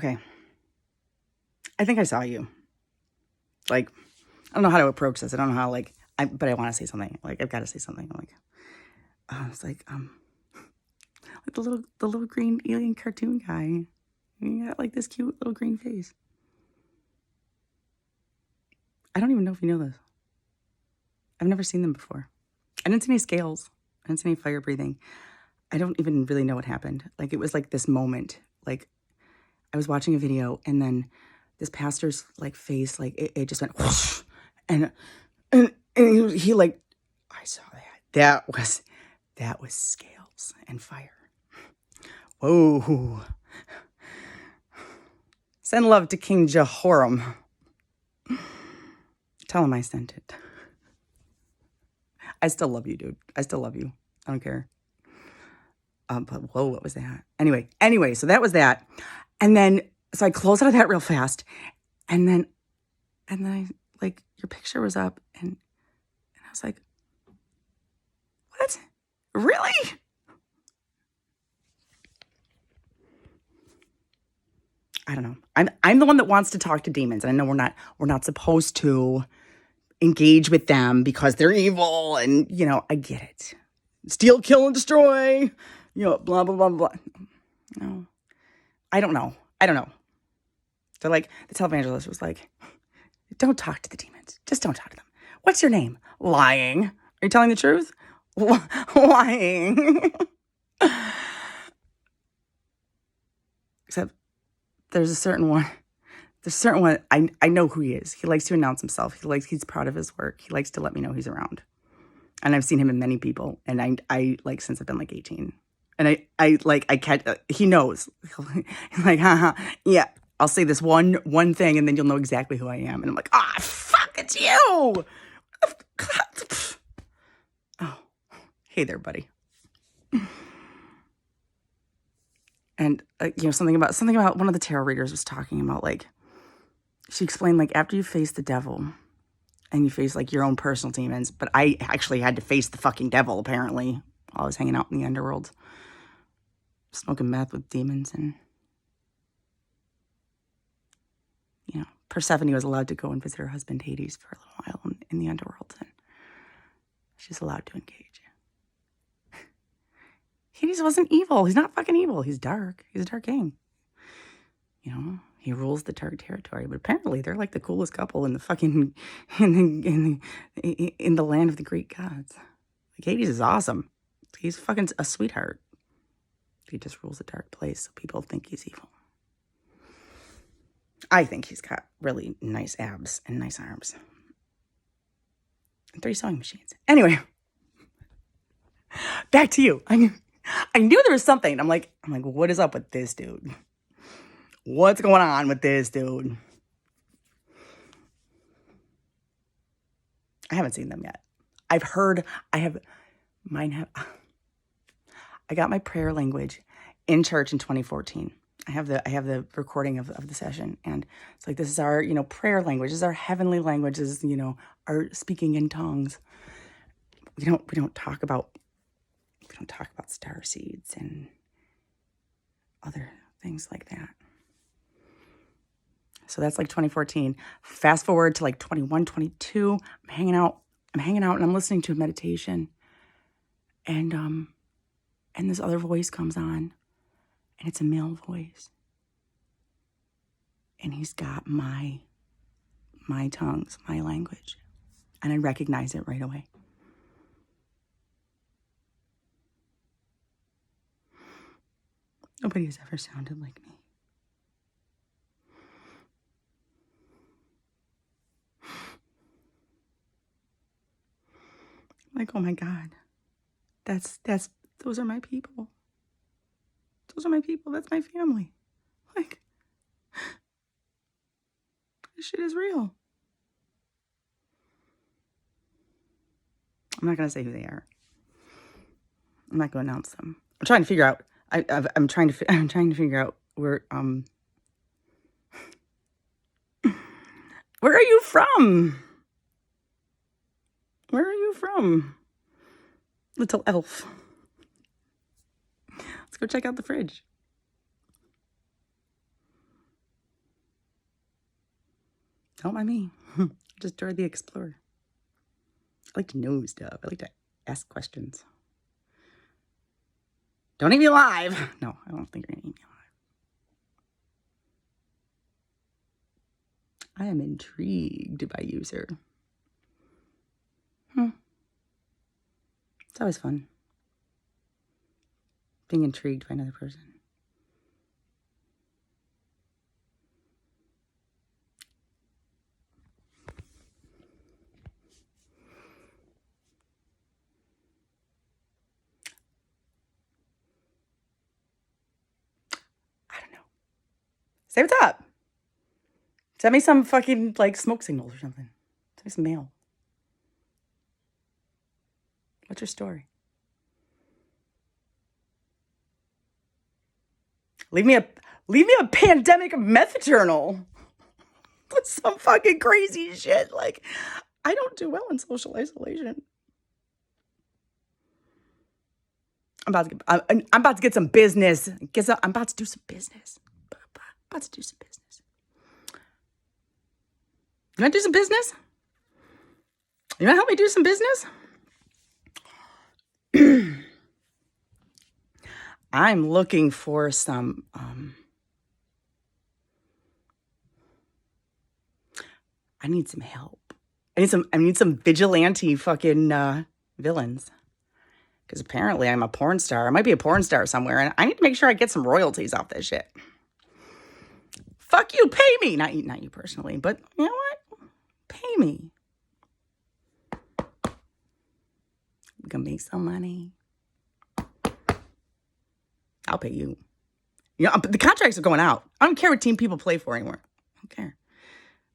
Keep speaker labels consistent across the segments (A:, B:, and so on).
A: Okay. I think I saw you. Like, I don't know how to approach this. I don't know how, like, but I want to say something. Like, I've got to say something. I'm like, it's like the little green alien cartoon guy. He got like this cute little green face. I don't even know if you know this. I've never seen them before. I didn't see any scales. I didn't see any fire breathing. I don't even really know what happened. Like, it was like this moment. Like, I was watching a video, and then this pastor's like face, like it just went whoosh, and he like, I saw that. That was scales and fire. Whoa. Send love to King Jehoram. Tell him I sent it. I still love you, dude. I still love you. I don't care. But whoa, what was that? Anyway, so that was that. And then, so I closed out of that real fast. And then I, like, your picture was up, and I was like, what? Really? I don't know. I'm the one that wants to talk to demons, and I know we're not supposed to engage with them because they're evil, and I get it. Steal, kill, and destroy. Blah blah blah blah. No, I don't know. They're like, the televangelist was like, don't talk to the demons. Just don't talk to them. What's your name? Lying. Are you telling the truth? Lying. Except there's a certain one. I know who he is. He likes to announce himself. He's proud of his work. He likes to let me know he's around. And I've seen him in many people. And I like, since I've been like 18. And I catch, he knows. He's like, haha, yeah. I'll say this one thing, and then you'll know exactly who I am. And I'm like, fuck, it's you. Oh, hey there, buddy. And something about one of the tarot readers was talking about, like, she explained, like, after you face the devil and you face like your own personal demons, but I actually had to face the fucking devil apparently while I was hanging out in the underworld, smoking meth with demons, and Persephone was allowed to go and visit her husband Hades for a little while in the underworld, and she's allowed to engage. Hades wasn't evil. He's not fucking evil. He's dark. He's a dark king. He rules the dark territory. But apparently, they're like the coolest couple in the fucking in the land of the Greek gods. Like, Hades is awesome. He's fucking a sweetheart. He just rules a dark place, so people think he's evil. I think he's got really nice abs and nice arms. And 3 sewing machines. Anyway, back to you. I knew there was something. I'm like, what is up with this dude? What's going on with this dude? I haven't seen them yet. I've heard. I got my prayer language in church in 2014. I have the recording of the session, and it's like, this is our prayer language. This is our heavenly language. This is our speaking in tongues. We don't talk about star seeds and other things like that. So that's like 2014. Fast forward to like 21, 22. I'm hanging out and I'm listening to a meditation, and this other voice comes on, and it's a male voice, and he's got my tongues, my language, and I recognize it right away. Nobody has ever sounded like me. Like, oh my God, those are my people. Those are my people. That's my family. Like, this shit is real. I'm not gonna say who they are. I'm not gonna announce them. I'm trying to figure out. I'm trying to figure out where where are you from? Where are you from, little elf? Let's go check out the fridge. Don't mind me. Just Dora the Explorer. I like to know stuff. I like to ask questions. Don't eat me alive. No, I don't think you're going to eat me alive. I am intrigued by you, sir. It's always fun. Being intrigued by another person. I don't know. Say what's up. Send me some fucking, like, smoke signals or something. Send me some mail. What's your story? Leave me a pandemic meth journal. With some fucking crazy shit. Like, I don't do well in social isolation. I'm about to get some business. I'm about to do some business. You want to do some business? You want to help me do some business? I'm looking for some, I need some help. I need some vigilante fucking villains. Because apparently I'm a porn star. I might be a porn star somewhere, and I need to make sure I get some royalties off this shit. Fuck you, pay me. Not you personally, but you know what? Pay me. We're gonna make some money. I'll pay you. You know, the contracts are going out. I don't care what team people play for anymore. I don't care.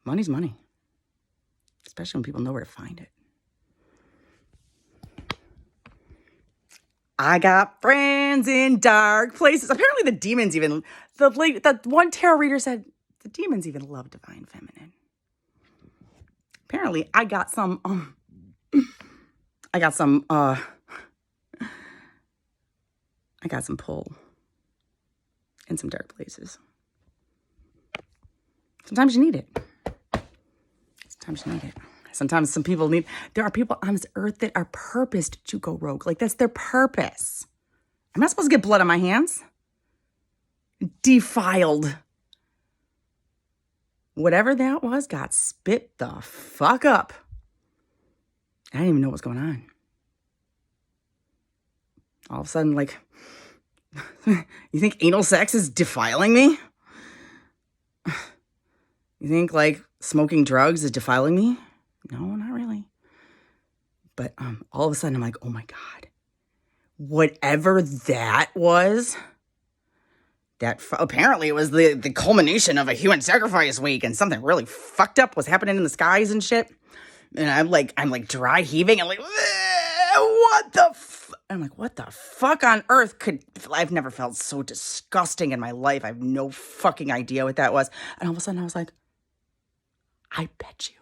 A: Money's money. Especially when people know where to find it. I got friends in dark places. Apparently the demons even, the one tarot reader said, the demons even love divine feminine. Apparently I got some pull in some dark places. Sometimes you need it. Sometimes some people there are people on this earth that are purposed to go rogue. Like, that's their purpose. I'm not supposed to get blood on my hands. Defiled. Whatever that was got spit the fuck up. I didn't even know what was going on. All of a sudden, like, you think anal sex is defiling me? You think, like, smoking drugs is defiling me? No, not really. But all of a sudden, I'm like, oh my God. Whatever that was, apparently it was the culmination of a human sacrifice week, and something really fucked up was happening in the skies and shit. And I'm like dry heaving. I'm like, what the I'm like, what the fuck on earth I've never felt so disgusting in my life. I have no fucking idea what that was. And all of a sudden I was like, I bet you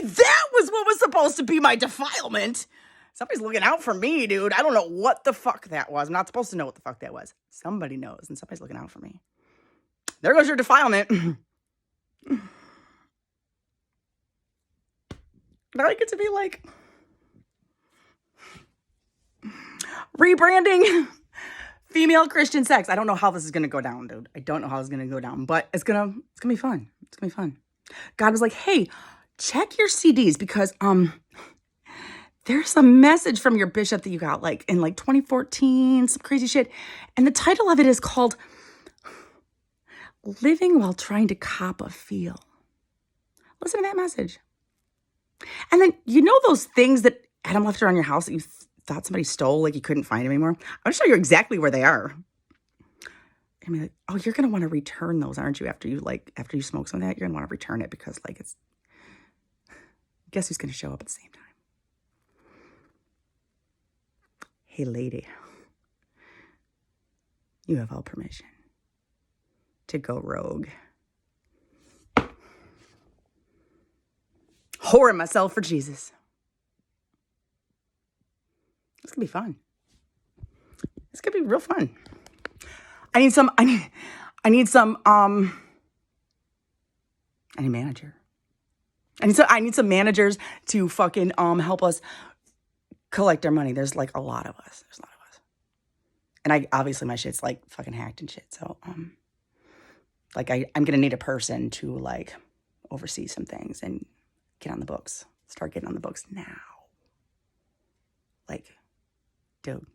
A: that was what was supposed to be my defilement. Somebody's looking out for me, dude. I don't know what the fuck that was. I'm not supposed to know what the fuck that was. Somebody knows, and somebody's looking out for me. There goes your defilement. Now I get to be like rebranding female Christian sex. I don't know how this is gonna go down, dude. I don't know how this is gonna go down, but it's gonna be fun. It's gonna be fun. God was like, hey, check your CDs because there's a message from your bishop that you got like in like 2014, some crazy shit. And the title of it is called Living While Trying to Cop a Feel. Listen to that message. And then, you know those things that Adam left around your house that you thought somebody stole, like you couldn't find them anymore? I'm going to show you exactly where they are. I mean, like, oh, you're going to want to return those, aren't you? After you smoke some of that, you're going to want to return it because, like, it's, guess who's going to show up at the same time? Hey, lady, you have all permission to go rogue. Whoring myself for Jesus. It's gonna be fun. It's gonna be real fun. I need a manager. I need some managers to fucking help us collect our money. There's like a lot of us. There's a lot of us. And I obviously my shit's like fucking hacked and shit. So like I'm gonna need a person to like oversee some things and get on the books. Start getting on the books now. Like, dude.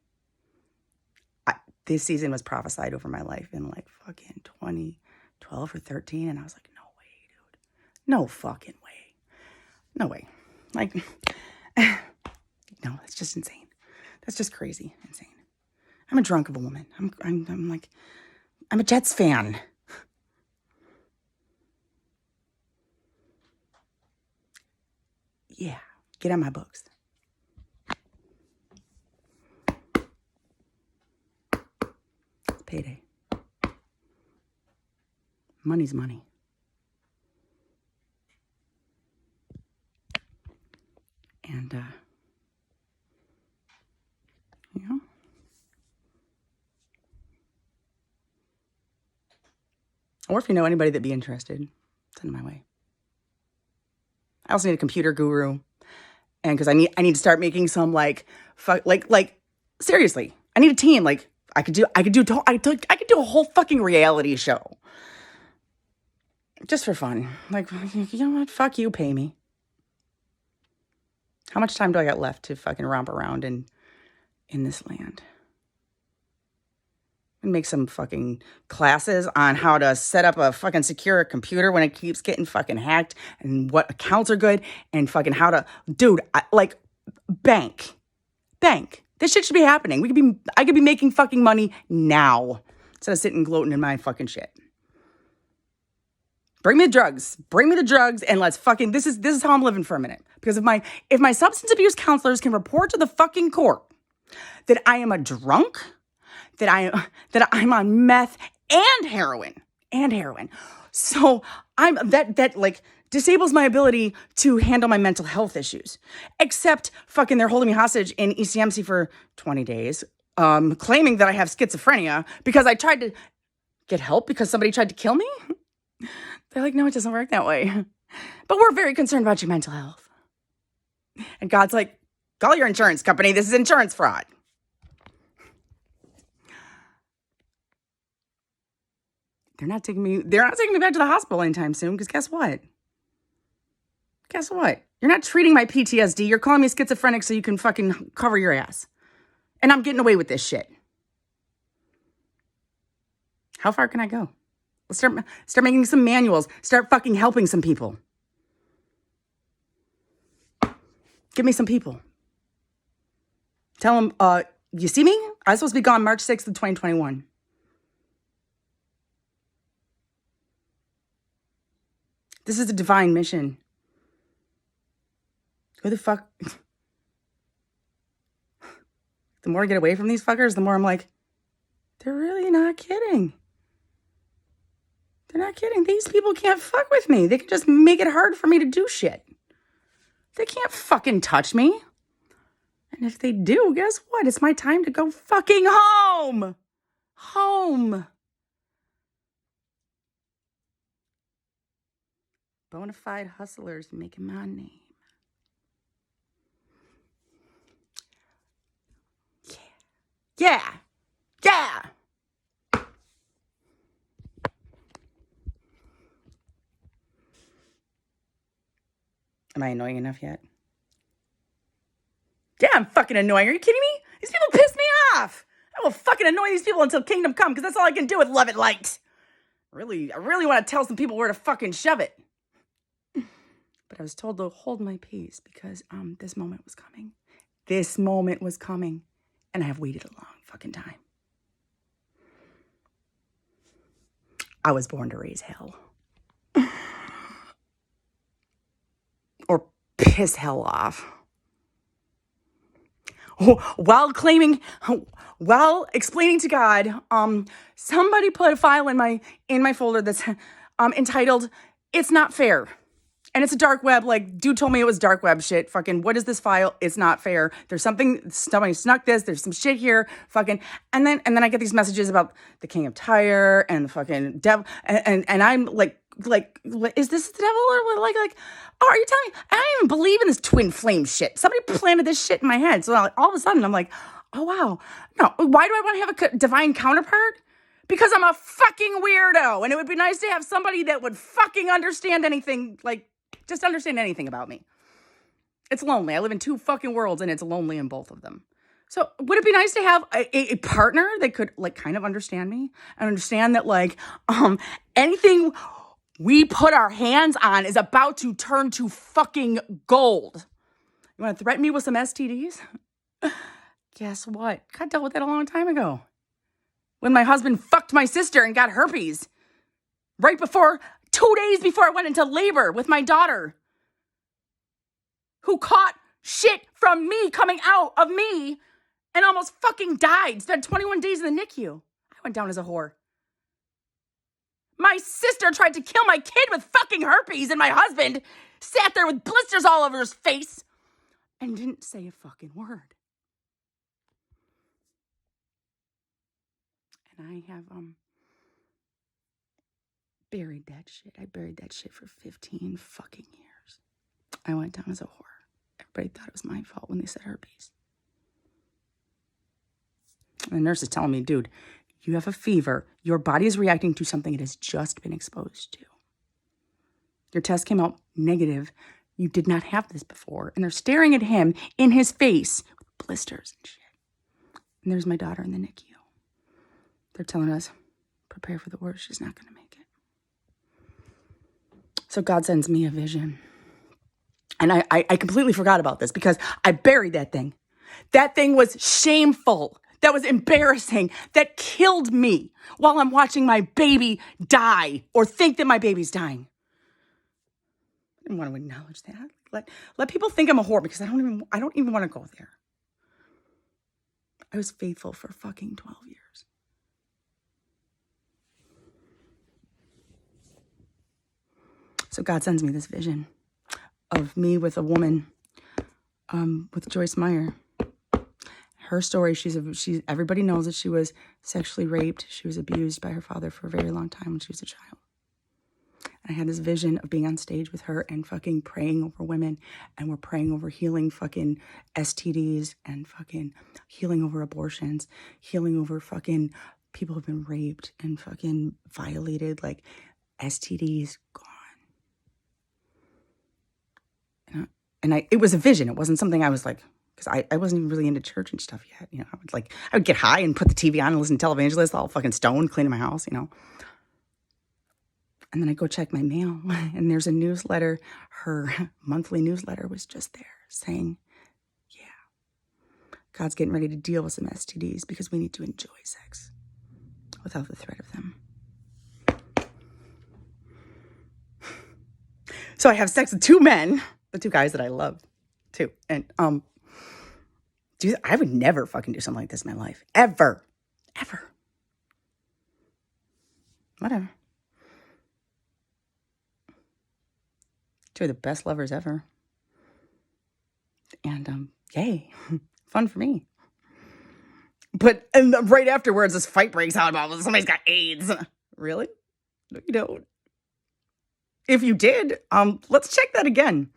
A: This season was prophesied over my life in like fucking 2012 or 13. And I was like, no way, dude. No fucking way. No way. Like, no, that's just insane. That's just crazy insane. I'm a drunk of a woman. I'm like, I'm a Jets fan. Yeah, get on my books. It's payday. Money's money. And, you know, or if you know anybody that'd be interested, send them my way. I also need a computer guru, and because I need to start making some like seriously, I need a team. Like I could do a whole fucking reality show just for fun. Like, you know what? Fuck you, pay me. How much time do I got left to fucking romp around in this land? And make some fucking classes on how to set up a fucking secure computer when it keeps getting fucking hacked, and what accounts are good, and fucking how to, dude, bank. This shit should be happening. I could be making fucking money now instead of sitting gloating in my fucking shit. Bring me the drugs, and let's fucking, this is how I'm living for a minute. Because if my substance abuse counselors can report to the fucking court that I am a drunk, that I'm on meth and heroin. So that like disables my ability to handle my mental health issues. Except fucking they're holding me hostage in ECMC for 20 days, claiming that I have schizophrenia because I tried to get help because somebody tried to kill me. They're like, no, it doesn't work that way. But we're very concerned about your mental health. And God's like, call your insurance company. This is insurance fraud. They're not taking me back to the hospital anytime soon, because guess what? You're not treating my PTSD. You're calling me schizophrenic so you can fucking cover your ass. And I'm getting away with this shit. How far can I go? Let's start making some manuals. Start fucking helping some people. Give me some people. Tell them, you see me? I was supposed to be gone March 6th of 2021. This is a divine mission. Who the fuck? The more I get away from these fuckers, the more I'm like, they're really not kidding. They're not kidding. These people can't fuck with me. They can just make it hard for me to do shit. They can't fucking touch me. And if they do, guess what? It's my time to go fucking home. Bonafide hustlers making my name. Yeah. Am I annoying enough yet? Yeah, I'm fucking annoying. Are you kidding me? These people piss me off. I will fucking annoy these people until kingdom come, because that's all I can do with love and light. I really want to tell some people where to fucking shove it. But I was told to hold my peace because this moment was coming. And I have waited a long fucking time. I was born to raise hell. Or piss hell off. While explaining to God, somebody put a file in my folder that's entitled, "It's Not Fair." And it's a dark web, like, dude told me it was dark web shit. Fucking, what is this file? It's not fair. There's somebody snuck this. There's some shit here. Fucking, and then I get these messages about the King of Tyre and the fucking devil. And I'm like, is this the devil or what? Oh, are you telling me? I don't even believe in this twin flame shit. Somebody planted this shit in my head. So all of a sudden I'm like, oh wow. No, why do I want to have a divine counterpart? Because I'm a fucking weirdo. And it would be nice to have somebody that would fucking understand anything, just understand anything about me. It's lonely. I live in two fucking worlds and it's lonely in both of them. So would it be nice to have a partner that could kind of understand me and understand that anything we put our hands on is about to turn to fucking gold? You want to threaten me with some STDs? Guess what? I dealt with that a long time ago. When my husband fucked my sister and got herpes. Right before, 2 days before I went into labor with my daughter. Who caught shit from me coming out of me and almost fucking died. Spent 21 days in the NICU. I went down as a whore. My sister tried to kill my kid with fucking herpes, and my husband sat there with blisters all over his face and didn't say a fucking word. And I have buried that shit. I buried that shit for 15 fucking years. I went down as a whore. Everybody thought it was my fault when they said herpes. And the nurse is telling me, dude, you have a fever. Your body is reacting to something it has just been exposed to. Your test came out negative. You did not have this before. And they're staring at him in his face with blisters and shit. And there's my daughter in the NICU. They're telling us, prepare for the worst. She's not going to make it. So God sends me a vision. And I completely forgot about this because I buried that thing. That thing was shameful. That was embarrassing. That killed me while I'm watching my baby die or think that my baby's dying. I didn't want to acknowledge that. Let people think I'm a whore because I don't even want to go there. I was faithful for fucking 12 years. So God sends me this vision of me with a woman, with Joyce Meyer. Her story, everybody knows that she was sexually raped. She was abused by her father for a very long time when she was a child. And I had this vision of being on stage with her and fucking praying over women. And we're praying over healing fucking STDs and fucking healing over abortions, healing over fucking people who've been raped and fucking violated, STDs gone. It was a vision. It wasn't something I was because I wasn't even really into church and stuff yet. I would get high and put the TV on and listen to televangelists, all fucking stoned, cleaning my house, And then I go check my mail and there's a newsletter. Her monthly newsletter was just there saying, yeah, God's getting ready to deal with some STDs because we need to enjoy sex without the threat of them. So I have sex with two men, the two guys that I love too. And, dude, I would never fucking do something like this in my life. Ever. Whatever. Two of the best lovers ever. And, yay. Fun for me. But and right afterwards, this fight breaks out about somebody's got AIDS. Really? No, you don't. If you did, let's check that again.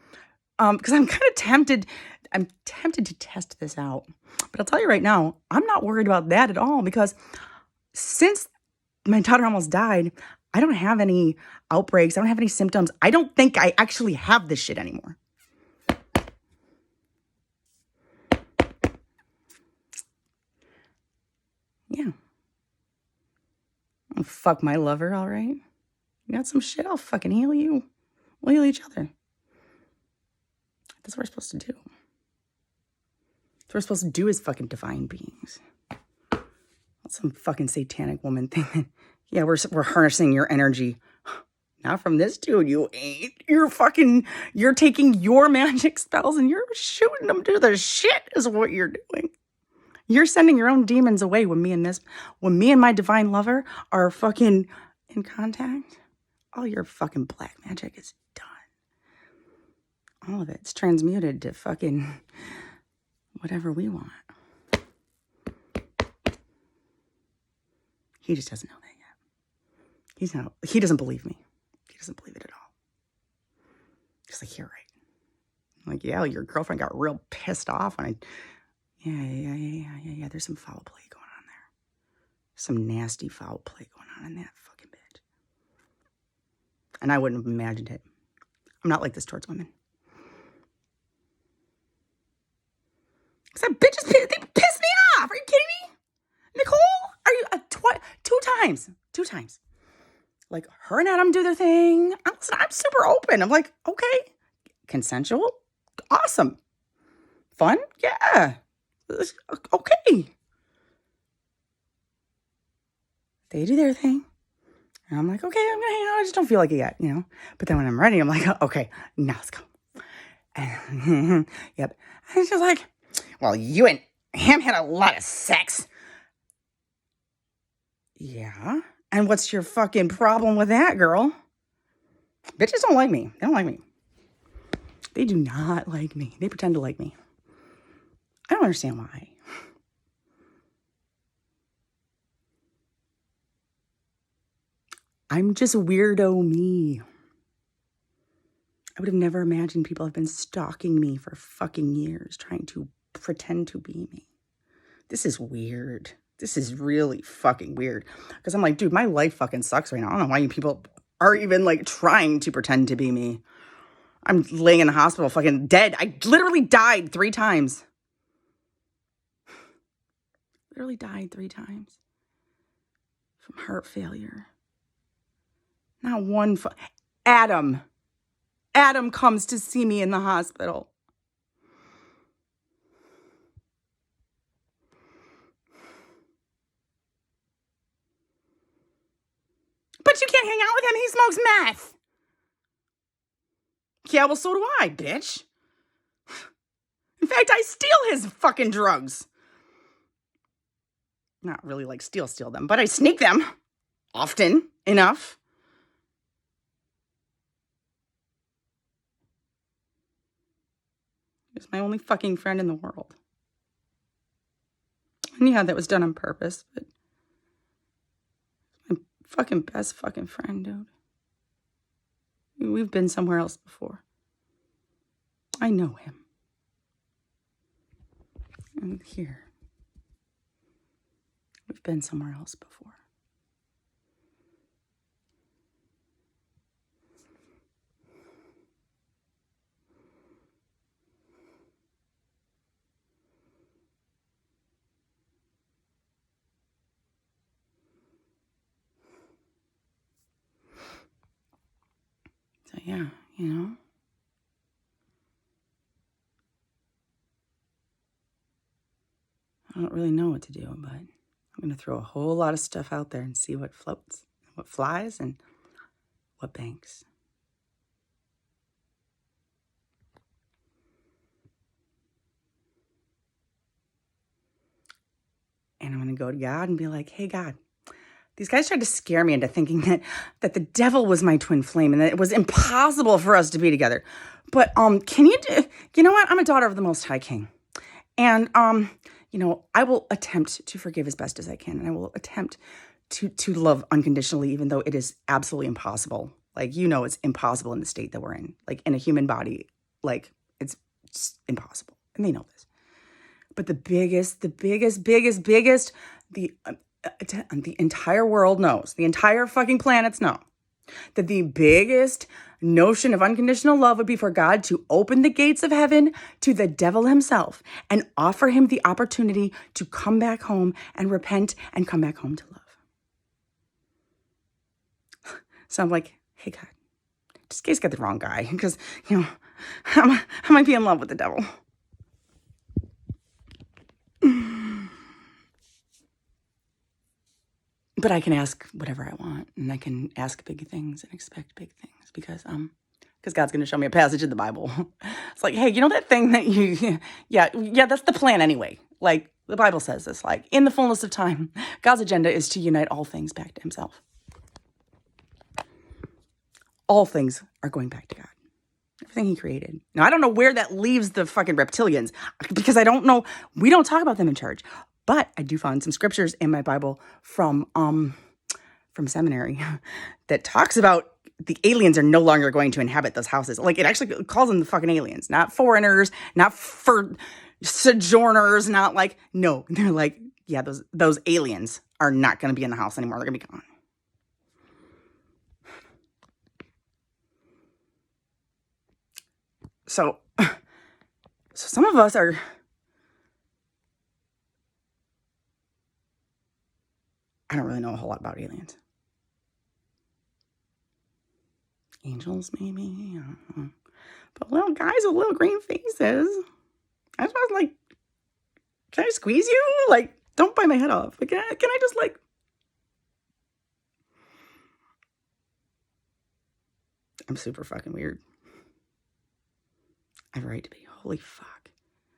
A: Because I'm kind of tempted. I'm tempted to test this out. But I'll tell you right now, I'm not worried about that at all because since my daughter almost died, I don't have any outbreaks. I don't have any symptoms. I don't think I actually have this shit anymore. Yeah. I'll fuck my lover, all right? You got some shit, I'll fucking heal you. We'll heal each other. That's what we're supposed to do. What we're supposed to do is fucking divine beings. Not some fucking satanic woman thing. Yeah, we're harnessing your energy. Not from this dude, you ain't. You're taking your magic spells and you're shooting them to the shit is what you're doing. You're sending your own demons away when me and my divine lover are fucking in contact. All your fucking black magic is done. All of it's transmuted to fucking whatever we want. He just doesn't know that yet. He doesn't believe me. He doesn't believe it at all. She's like, you're right. I'm like, yeah, your girlfriend got real pissed off when I, yeah. There's some foul play going on there. Some nasty foul play going on in that fucking bitch. And I wouldn't have imagined it. I'm not like this towards women. Because that bitch they pissed me off. Are you kidding me? Nicole, are you, two times. Like, her and Adam do their thing. I'm super open. I'm like, okay, consensual, awesome. Fun, yeah, okay. They do their thing. And I'm like, okay, I'm gonna hang out. I just don't feel like it yet, But then when I'm ready, I'm like, okay, now let's go. And, yep. And she's like, well, you and him had a lot of sex. Yeah. And what's your fucking problem with that, girl? Bitches don't like me. They don't like me. They do not like me. They pretend to like me. I don't understand why. I'm just weirdo me. I would have never imagined people have been stalking me for fucking years, trying to pretend to be me. This is weird. This is really fucking weird. Because I'm like, dude, my life fucking sucks right now. I don't know why you people are even like trying to pretend to be me. I'm laying in the hospital fucking dead. I literally died 3 times. Literally died 3 times. From heart failure. Not one. Adam comes to see me in the hospital. But you can't hang out with him. He smokes meth. Yeah, well, so do I, bitch. In fact, I steal his fucking drugs. Not really like steal them, but I sneak them. Often enough. He's my only fucking friend in the world. And yeah, that was done on purpose, but my fucking best fucking friend, dude. We've been somewhere else before. I know him. And here. We've been somewhere else before. So yeah, I don't really know what to do, but I'm going to throw a whole lot of stuff out there and see what floats, what flies, and what banks. And I'm going to go to God and be like, hey, God, these guys tried to scare me into thinking that the devil was my twin flame and that it was impossible for us to be together. But can you know what? I'm a daughter of the Most High King. And, I will attempt to forgive as best as I can. And I will attempt to love unconditionally, even though it is absolutely impossible. Like, it's impossible in the state that we're in. Like, in a human body, like, it's just impossible. And they know this. But the biggest, the entire world knows, the entire fucking planets know, that the biggest notion of unconditional love would be for God to open the gates of heaven to the devil himself and offer him the opportunity to come back home and repent and come back home to love. So I'm like, hey, God, just in case I got the wrong guy, because, I might be in love with the devil. But I can ask whatever I want, and I can ask big things and expect big things because God's going to show me a passage in the Bible. It's like, hey, that thing that yeah, that's the plan anyway. Like, the Bible says this, like, in the fullness of time, God's agenda is to unite all things back to himself. All things are going back to God. Everything he created. Now, I don't know where that leaves the fucking reptilians because I don't know. We don't talk about them in church. But I do find some scriptures in my Bible from seminary that talks about the aliens are no longer going to inhabit those houses. Like, it actually calls them the fucking aliens, not foreigners, not for sojourners, not like, no, they're like, yeah, those aliens are not going to be in the house anymore. They're going to be gone. So some of us are, I don't really know a whole lot about aliens. Angels, maybe. I don't know. But little guys with little green faces. I was like, can I squeeze you? Like, don't bite my head off. Like, can I just like... I'm super fucking weird. I have a right to be. Holy fuck.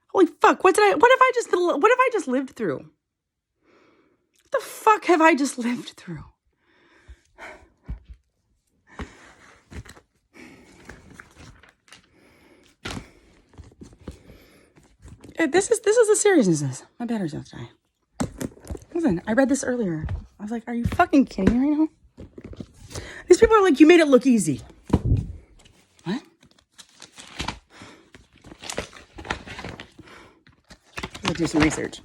A: Holy fuck. What have I just lived through? What the fuck have I just lived through? This is the seriousness of this. My battery's about to die. Listen, I read this earlier. I was like, are you fucking kidding me right now? These people are like, you made it look easy. What? I'll do some research.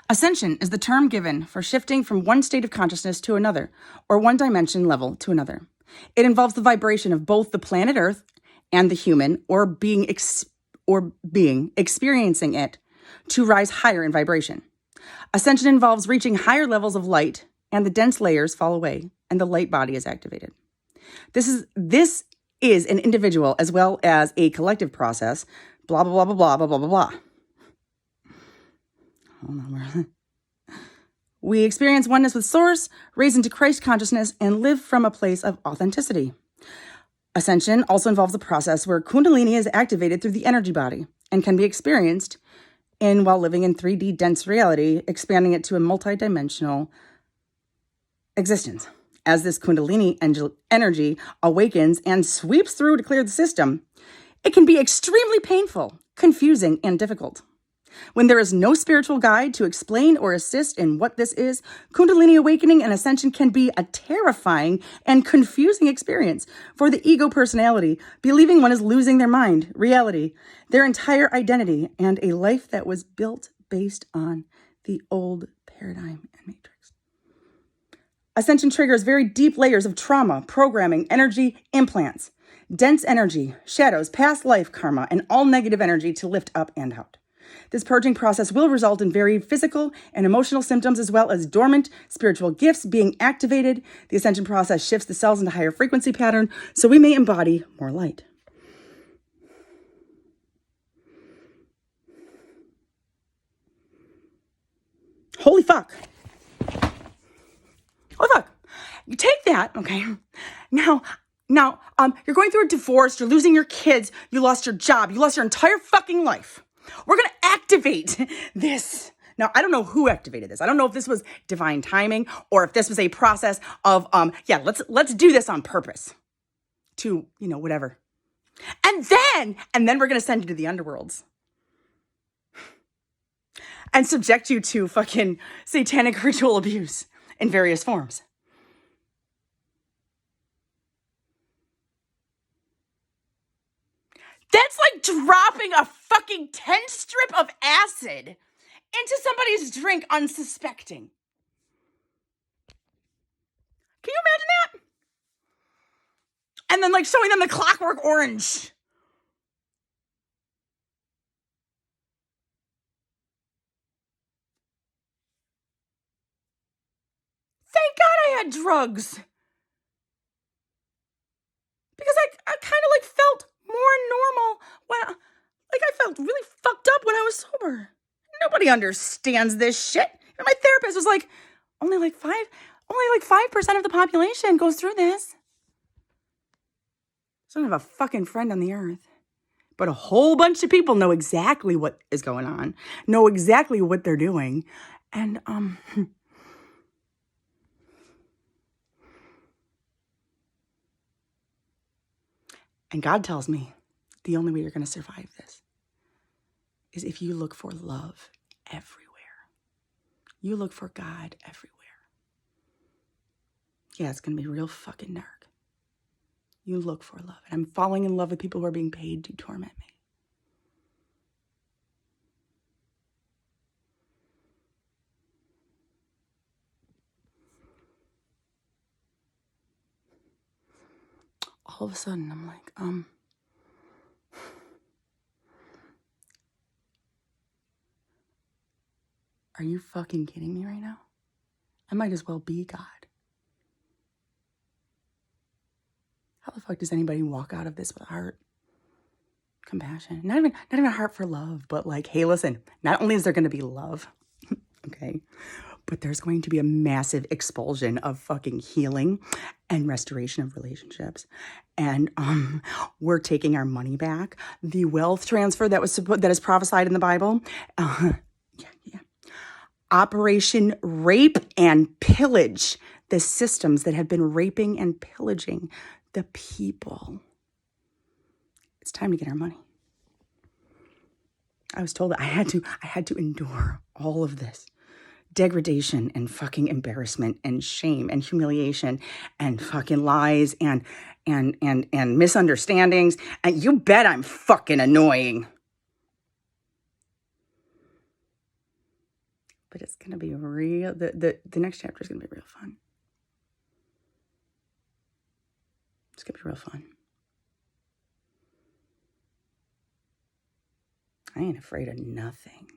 A: Ascension is the term given for shifting from one state of consciousness to another, or one dimension level to another. It involves the vibration of both the planet Earth and the human, or being experiencing it, to rise higher in vibration. Ascension involves reaching higher levels of light, and the dense layers fall away, and the light body is activated. This is an individual as well as a collective process. Blah blah blah blah blah blah blah blah. Hold on. We experience oneness with Source, raise into Christ consciousness, and live from a place of authenticity. Ascension also involves a process where Kundalini is activated through the energy body and can be experienced while living in 3D dense reality, expanding it to a multidimensional existence. As this Kundalini energy awakens and sweeps through to clear the system, it can be extremely painful, confusing, and difficult. When there is no spiritual guide to explain or assist in what this is, Kundalini awakening and ascension can be a terrifying and confusing experience for the ego personality, believing one is losing their mind, reality, their entire identity, and a life that was built based on the old paradigm and matrix. Ascension triggers very deep layers of trauma, programming, energy, implants, dense energy, shadows, past life karma, and all negative energy to lift up and out. This purging process will result in very physical and emotional symptoms, as well as dormant spiritual gifts being activated. The ascension process shifts the cells into higher frequency pattern, so we may embody more light. Holy fuck. Holy fuck. You take that, okay? Now, you're going through a divorce, you're losing your kids, you lost your job, you lost your entire fucking life. We're going to activate this. Now, I don't know who activated this. I don't know if this was divine timing or if this was a process of, let's do this on purpose to, whatever. And then we're going to send you to the underworlds and subject you to fucking satanic ritual abuse in various forms. That's like dropping a fucking 10-strip of acid into somebody's drink unsuspecting. Can you imagine that? And then like showing them the Clockwork Orange. Thank God I had drugs. Because I kind of like felt more normal when I felt really fucked up when I was sober. Nobody understands this shit. And my therapist was like, only like 5% of the population goes through this. So I don't have a fucking friend on the earth. But a whole bunch of people know exactly what is going on, know exactly what they're doing. And And God tells me the only way you're going to survive this is if you look for love everywhere. You look for God everywhere. Yeah, it's going to be real fucking dark. You look for love. And I'm falling in love with people who are being paid to torment me. All of a sudden, I'm like, are you fucking kidding me right now? I might as well be God. How the fuck does anybody walk out of this with heart, compassion? Not even a heart for love, but like, hey, listen, not only is there going to be love, okay, but there's going to be a massive expulsion of fucking healing and restoration of relationships. And we're taking our money back. The wealth transfer that is prophesied in the Bible. Yeah. Operation Rape and Pillage. The systems that have been raping and pillaging the people. It's time to get our money. I was told that I had to endure all of this degradation and fucking embarrassment and shame and humiliation and fucking lies and misunderstandings. And you bet I'm fucking annoying. But it's going to be real. The next chapter is going to be real fun. It's going to be real fun. I ain't afraid of nothing.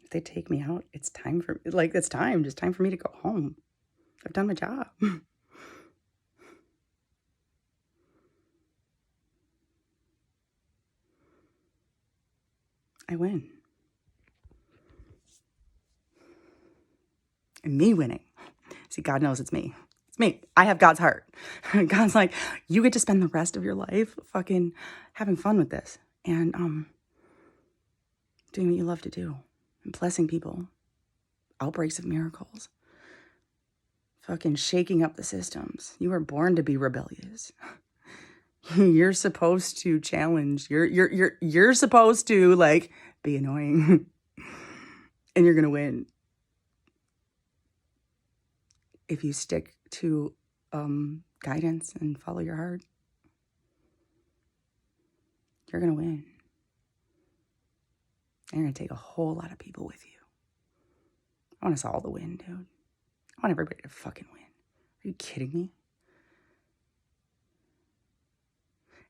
A: If they take me out, it's time for, just time for me to go home. I've done my job. I win. And me winning. See, God knows it's me. It's me. I have God's heart. God's like, you get to spend the rest of your life fucking having fun with this. And doing what you love to do. And blessing people. Outbreaks of miracles. Fucking shaking up the systems. You were born to be rebellious. You're supposed to challenge. You're supposed to like be annoying. And you're gonna win. If you stick to guidance and follow your heart, you're going to win. And you're going to take a whole lot of people with you. I want us all to win, dude. I want everybody to fucking win. Are you kidding me?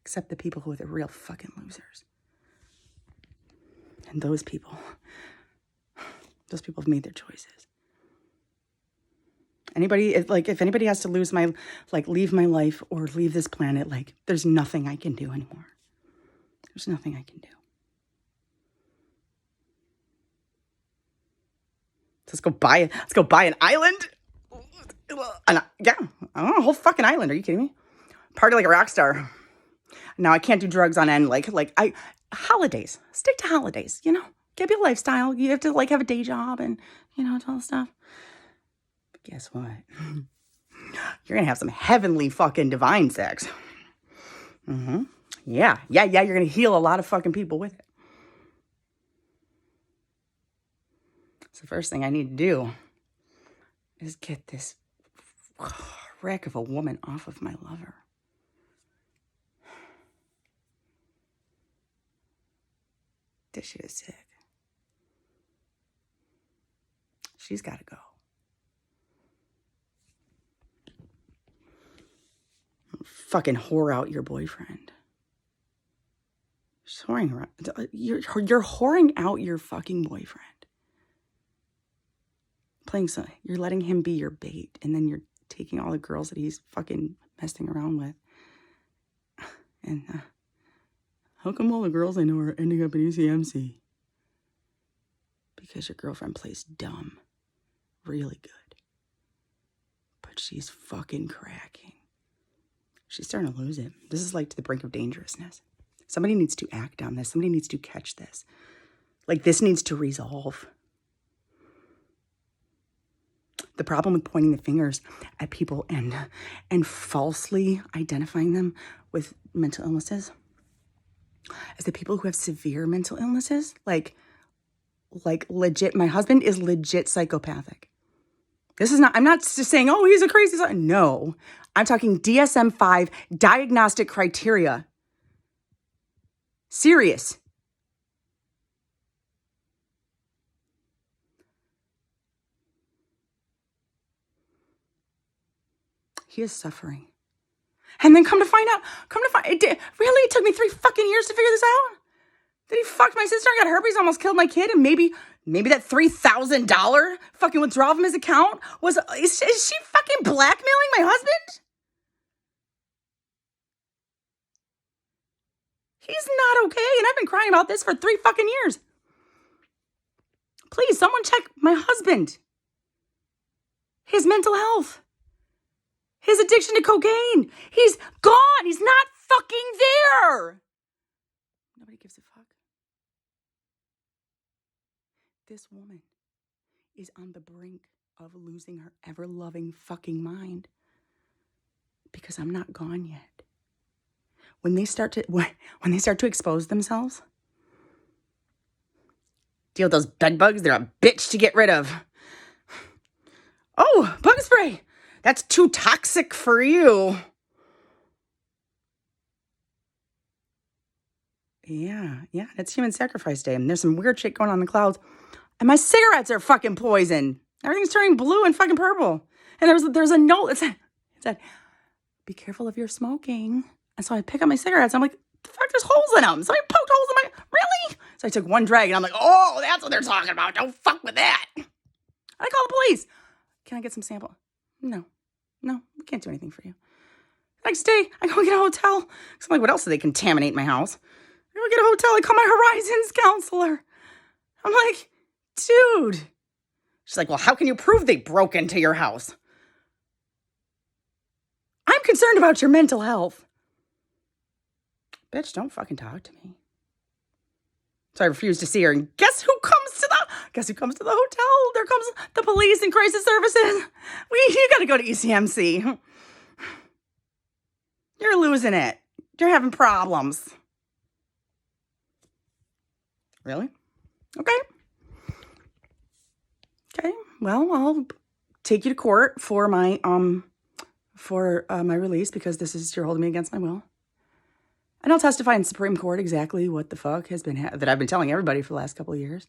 A: Except the people who are the real fucking losers. And those people have made their choices. If anybody has to leave my life or leave this planet, there's nothing I can do anymore. There's nothing I can do. Let's go buy an island. Yeah, I want a whole fucking island. Are you kidding me? Party like a rock star. Now I can't do drugs on end. Holidays. Stick to holidays. Get your lifestyle. You have to have a day job and all that stuff. But guess what? You're gonna have some heavenly fucking divine sex. Mm-hmm. Yeah. You're gonna heal a lot of fucking people with it. So the first thing I need to do is get this wreck of a woman off of my lover. This shit is sick. She's got to go. Fucking whore out your boyfriend. She's whoring around. You're whoring out your fucking boyfriend. You're letting him be your bait, and then you're taking all the girls that he's fucking messing around with. And how come all the girls I know are ending up in UCMC? Because your girlfriend plays dumb. Really good. But she's fucking cracking. She's starting to lose it. This is to the brink of dangerousness. Somebody needs to act on this. Somebody needs to catch this. This needs to resolve. The problem with pointing the fingers at people and falsely identifying them with mental illnesses is the people who have severe mental illnesses, like legit. My husband is legit psychopathic. This is not, I'm not just saying, oh, he's a crazy son. No, I'm talking DSM-5 diagnostic criteria. Serious. He is suffering. And then come to find out, really, it took me 3 fucking years to figure this out? That he fucked my sister, got herpes, almost killed my kid, and maybe that $3,000 fucking withdrawal from his account is she fucking blackmailing my husband? He's not okay, and I've been crying about this for 3 fucking years. Please, someone check my husband. His mental health. His addiction to cocaine. He's gone. He's not fucking there. Nobody gives a fuck. This woman is on the brink of losing her ever-loving fucking mind because I'm not gone yet. When they start to expose themselves, deal with those bed bugs, they're a bitch to get rid of. Oh, bug spray. That's too toxic for you. Yeah, it's Human Sacrifice Day, and there's some weird shit going on in the clouds. And my cigarettes are fucking poison. Everything's turning blue and fucking purple. And there's a note that said, be careful if you're smoking. And so I pick up my cigarettes. I'm like, the fuck, there's holes in them. Somebody poked holes in my, really? So I took one drag, and I'm like, oh, that's what they're talking about. Don't fuck with that. I call the police. Can I get some sample? No, we can't do anything for you. Next day, I go get a hotel. Because I'm like, what else do they contaminate my house? I go get a hotel. I call my Horizons counselor. I'm like, dude. She's like, well, how can you prove they broke into your house? I'm concerned about your mental health. Bitch, don't fucking talk to me. So I refuse to see her. And guess who comes to the hotel? There comes the police and crisis services. You got to go to ECMC. You're losing it. You're having problems. Really? Okay. Well, I'll take you to court for my my release because you're holding me against my will. And I'll testify in Supreme Court exactly what the fuck has been that I've been telling everybody for the last couple of years.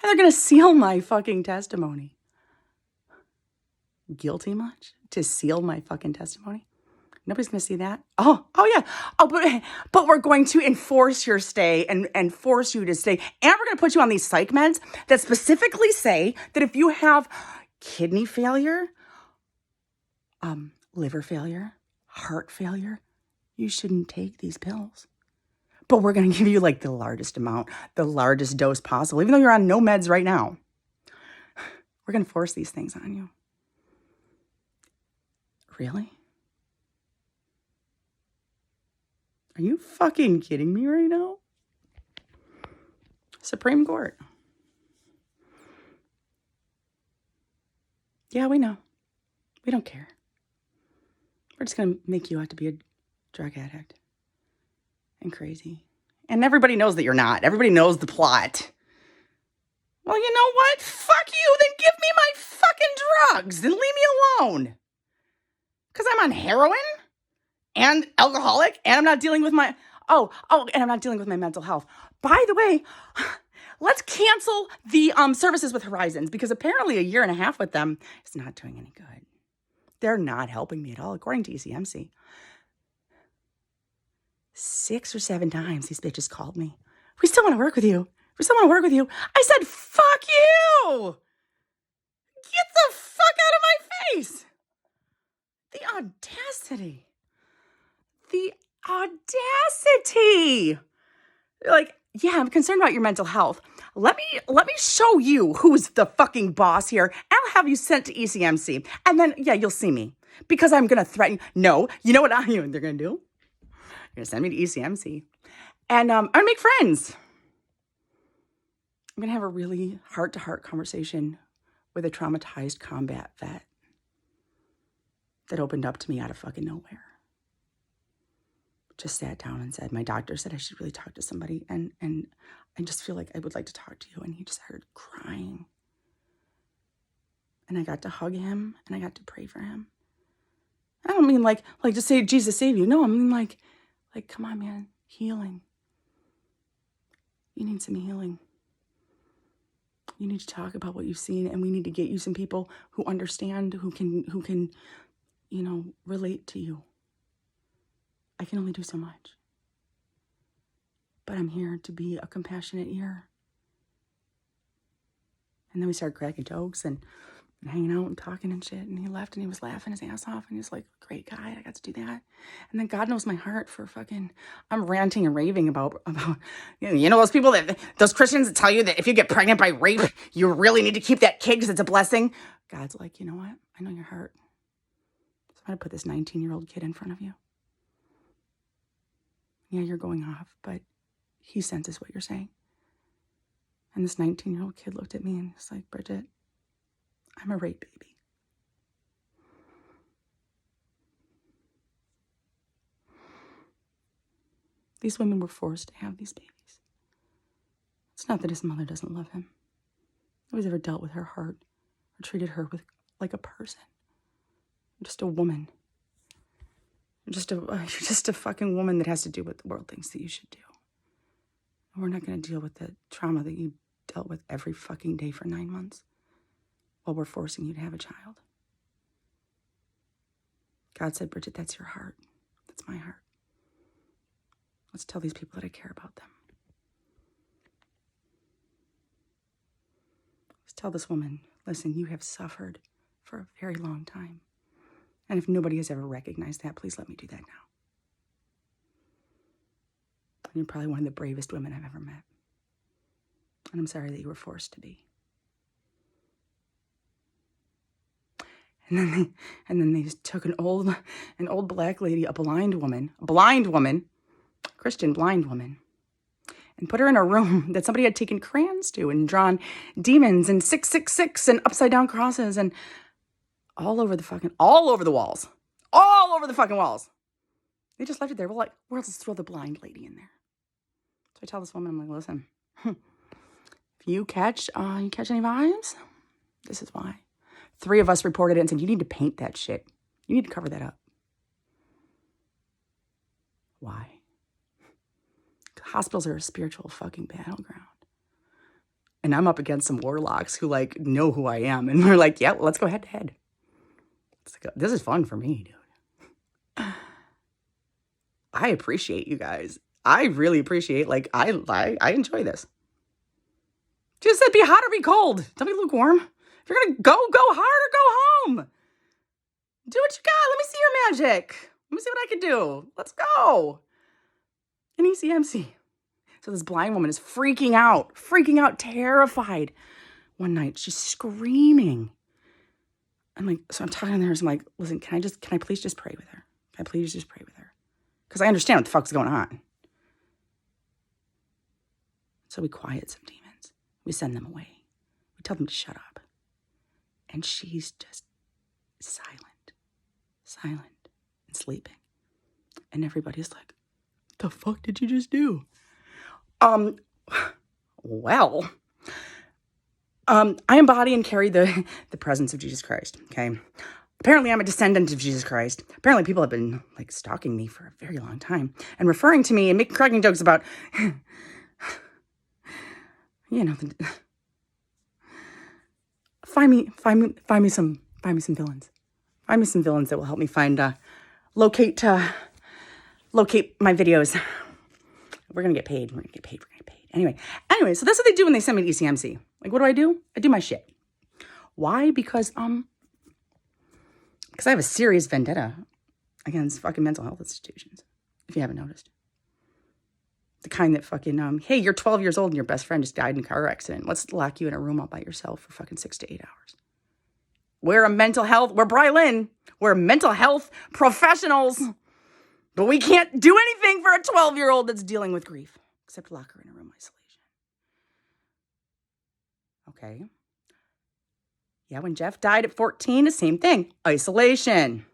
A: And they're going to seal my fucking testimony. Guilty much to seal my fucking testimony? Nobody's going to see that. Oh yeah. Oh, but we're going to enforce your stay and force you to stay. And we're going to put you on these psych meds that specifically say that if you have kidney failure, liver failure, heart failure, you shouldn't take these pills. But we're going to give you like the largest amount, the largest dose possible, even though you're on no meds right now. We're going to force these things on you. Really? Are you fucking kidding me right now? Supreme Court. Yeah, we know. We don't care. We're just going to make you out to be a drug addict and crazy. And everybody knows that you're not. Everybody knows the plot. Well, you know what? Fuck you. Then give me my fucking drugs and leave me alone. Because I'm on heroin and alcoholic and I'm not dealing with my... and I'm not dealing with my mental health. By the way, let's cancel the services with Horizons because apparently a year and a half with them is not doing any good. They're not helping me at all, according to ECMC. 6 or 7 times these bitches called me. We still want to work with you. I said, fuck you. Get the fuck out of my face. The audacity. Like, yeah, I'm concerned about your mental health. Let me show you who's the fucking boss here. I'll have you sent to ECMC. And then, yeah, you'll see me. Because I'm going to threaten you. No, you know what they're going to do? They're going to send me to ECMC. And I'm going to make friends. I'm going to have a really heart-to-heart conversation with a traumatized combat vet. that opened up to me out of fucking nowhere. Just sat down and said, my doctor said I should really talk to somebody, and I just feel like I would like to talk to you. And he just started crying. And I got to hug him, and I got to pray for him. I don't mean like just say, Jesus save you. No, I mean like, come on, man, healing. You need some healing. You need to talk about what you've seen, and we need to get you some people who understand, who can, relate to you. I can only do so much. But I'm here to be a compassionate ear. And then we started cracking jokes and hanging out and talking and shit. And he left and he was laughing his ass off. And he was like, great guy, I got to do that. And then God knows my heart for fucking, I'm ranting and raving about those people those Christians that tell you that if you get pregnant by rape, you really need to keep that kid because it's a blessing. God's like, you know what? I know your heart. So I'm going to put this 19-year-old kid in front of you. Yeah, you're going off, but he senses what you're saying. And this 19-year-old kid looked at me and was like, Bridget, I'm a rape baby. These women were forced to have these babies. It's not that his mother doesn't love him. Nobody's ever dealt with her heart or treated her like a person. You're just a woman. You're just a fucking woman that has to do what the world thinks that you should do. And we're not going to deal with the trauma that you dealt with every fucking day for 9 months while we're forcing you to have a child. God said, Bridget, that's your heart. That's my heart. Let's tell these people that I care about them. Let's tell this woman, listen, you have suffered for a very long time. And if nobody has ever recognized that, please let me do that now. And you're probably one of the bravest women I've ever met. And I'm sorry that you were forced to be. And then they just took an old black lady, a blind woman, Christian blind woman, and put her in a room that somebody had taken crayons to and drawn demons and 666 and upside down crosses and all over the fucking walls. They just left it there. We're like, well, let's throw the blind lady in there. So I tell this woman, I'm like, listen, if you catch any vibes, this is why. 3 of us reported it and said, you need to paint that shit. You need to cover that up. Why? Hospitals are a spiritual fucking battleground. And I'm up against some warlocks who know who I am. And we're like, yeah, let's go head to head. This is fun for me, dude. I appreciate you guys. I really appreciate, I enjoy this. Just said be hot or be cold. Don't be lukewarm. If you're going to go hard or go home. Do what you got. Let me see your magic. Let me see what I can do. Let's go. An ECMC. So this blind woman is freaking out, terrified. One night, she's screaming. So I'm talking to her. So I'm like, listen, can I please just pray with her? Can I please just pray with her? Because I understand what the fuck's going on. So we quiet some demons. We send them away. We tell them to shut up. And she's just silent, and sleeping. And everybody's like, the fuck did you just do? Well, I embody and carry the presence of Jesus Christ, okay? Apparently, I'm a descendant of Jesus Christ. Apparently, people have been, stalking me for a very long time and referring to me and cracking jokes about, find me some villains. Find me some villains that will help me locate my videos. We're going to get paid. Anyway, so that's what they do when they send me to ECMC. What do? I do my shit. Why? Because I have a serious vendetta against fucking mental health institutions, if you haven't noticed. The kind that fucking, hey, you're 12 years old and your best friend just died in a car accident. Let's lock you in a room all by yourself for fucking 6 to 8 hours. We're Brylin. We're mental health professionals. But we can't do anything for a 12-year-old that's dealing with grief, except lock her in a room isolation. Okay. Yeah, when Jeff died at 14, the same thing. Isolation.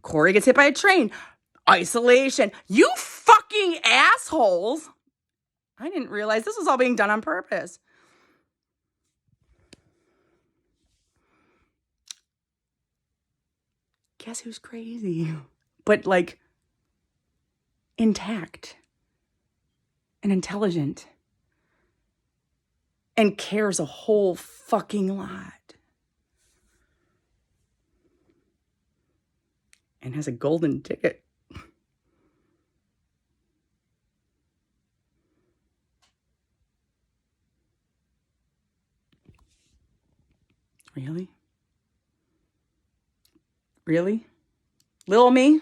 A: Corey gets hit by a train. Isolation. You fucking assholes. I didn't realize this was all being done on purpose. Guess who's crazy? But like intact and intelligent and cares a whole fucking lot. And has a golden ticket. Really? Really? Little me?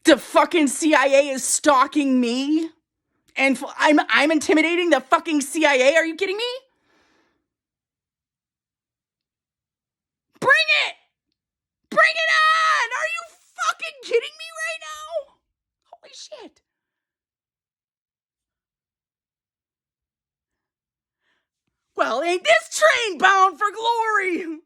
A: The fucking CIA is stalking me? And I'm intimidating the fucking CIA? Are you kidding me? Bring it! Bring it on! Are you fucking kidding me right now? Holy shit. Well, ain't this train bound for glory?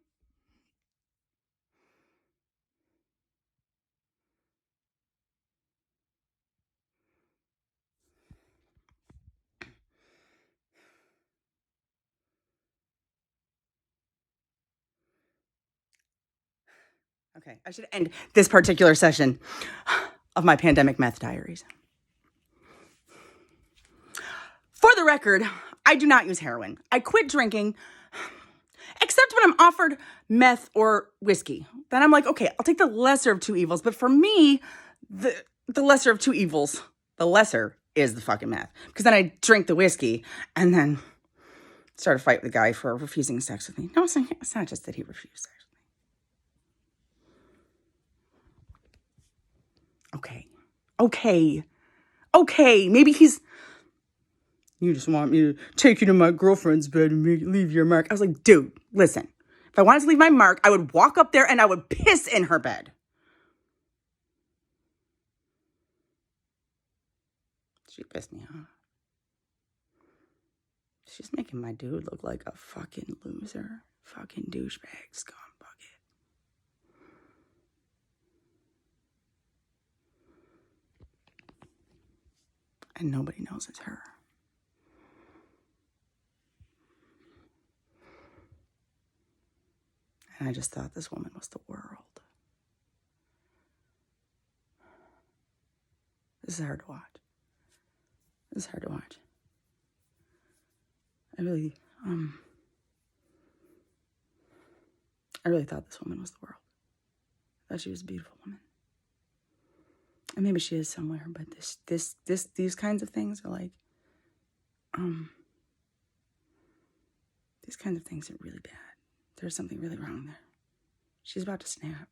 A: Okay, I should end this particular session of my pandemic meth diaries. For the record, I do not use heroin. I quit drinking, except when I'm offered meth or whiskey. Then I'm like, okay, I'll take the lesser of two evils. But for me, the lesser of two evils, the lesser is the fucking meth. Because then I drink the whiskey and then start a fight with the guy for refusing sex with me. No, it's not just that he refused sex with me. Okay. Maybe he's... You just want me to take you to my girlfriend's bed and leave your mark. I was like, dude, listen. If I wanted to leave my mark, I would walk up there and I would piss in her bed. She pissed me off. She's making my dude look like a fucking loser. Fucking douchebag, scum bucket. And nobody knows it's her. And I just thought this woman was the world. This is hard to watch. I really thought this woman was the world. I thought she was a beautiful woman. And maybe she is somewhere, but these kinds of things are like, these kinds of things are really bad. There's something really wrong there. She's about to snap.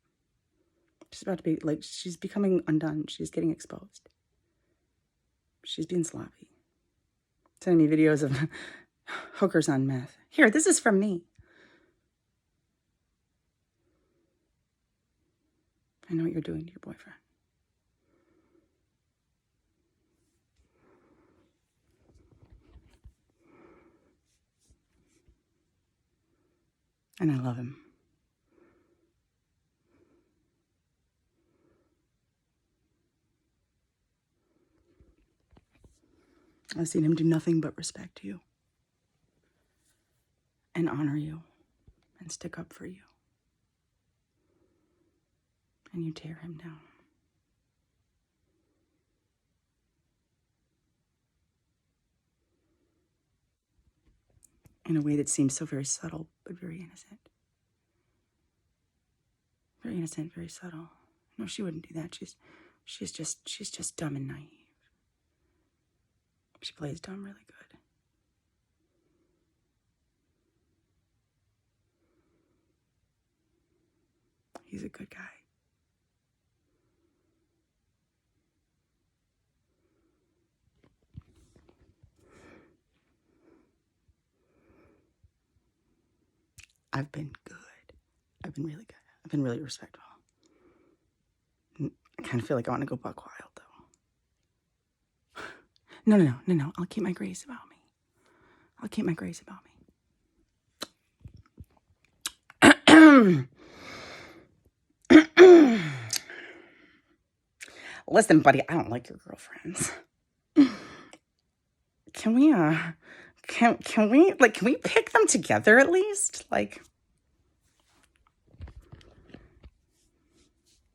A: She's about to be like, she's becoming undone. She's getting exposed. She's being sloppy. Sending me videos of hookers on meth. Here, this is from me. I know what you're doing to your boyfriend. And I love him. I've seen him do nothing but respect you and honor you and stick up for you. And you tear him down. In a way that seems so very subtle, but very innocent. Very innocent, very subtle. No, she wouldn't do that. She's just dumb and naive. She plays dumb really good. He's a good guy. I've been good. I've been really good. I've been really respectful. I kind of feel like I want to go buck wild, though. No. I'll keep my grace about me. Listen, buddy, I don't like your girlfriends. Can we, can we pick them together at least? Like,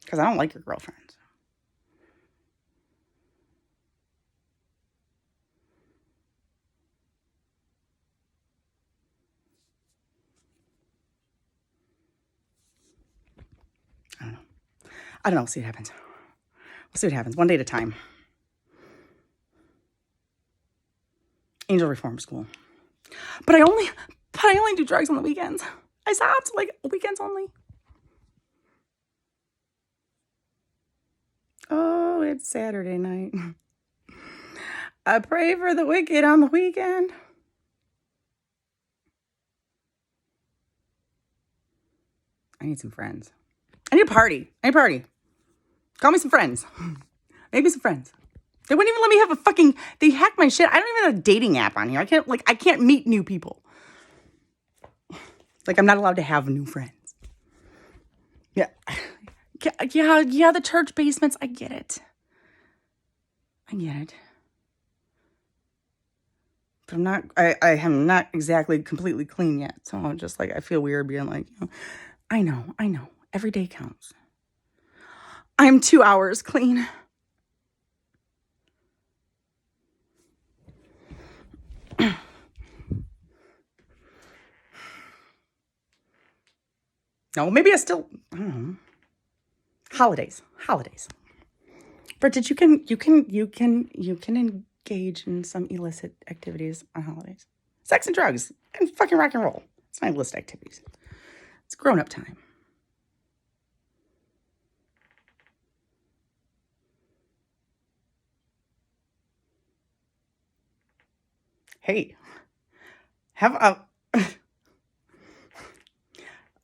A: because I don't like your girlfriends. I don't know. I don't know. We'll see what happens. We'll see what happens. One day at a time. Angel Reform School. But I only do drugs on the weekends. I stopped, like, weekends only. Oh, it's Saturday night. I pray for the wicked on the weekend. I need some friends. I need a party. Call me some friends. Maybe some friends. They wouldn't even let me have a fucking, they hacked my shit. I don't even have a dating app on here. I can't meet new people. Like, I'm not allowed to have new friends. Yeah, the church basements, I get it. But I am not exactly completely clean yet. So I'm just like, I feel weird being like, I know. Every day counts. I'm 2 hours clean. No, maybe I don't know. Holidays. Bridget, you can engage in some illicit activities on holidays. Sex and drugs and fucking rock and roll. It's not illicit activities. It's grown-up time. Hey, have a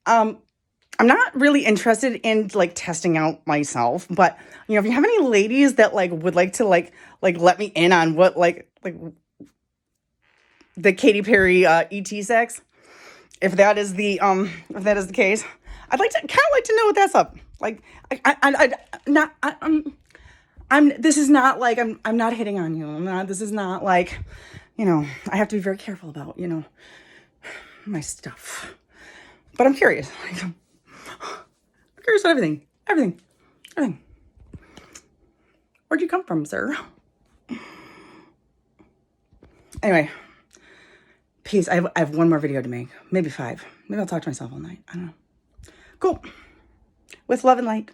A: I'm not really interested in like testing out myself, but if you have any ladies that like would like to like let me in on what like the Katy Perry ET sex, if that is the case, I'd like to kind of like to know what that's up. Like this is not like I'm not hitting on you. This is not like, I have to be very careful about, my stuff. But I'm curious. I'm curious about everything. Where'd you come from, sir? Anyway, peace. I have one more video to make. Maybe 5. Maybe I'll talk to myself all night. I don't know. Cool. With love and light.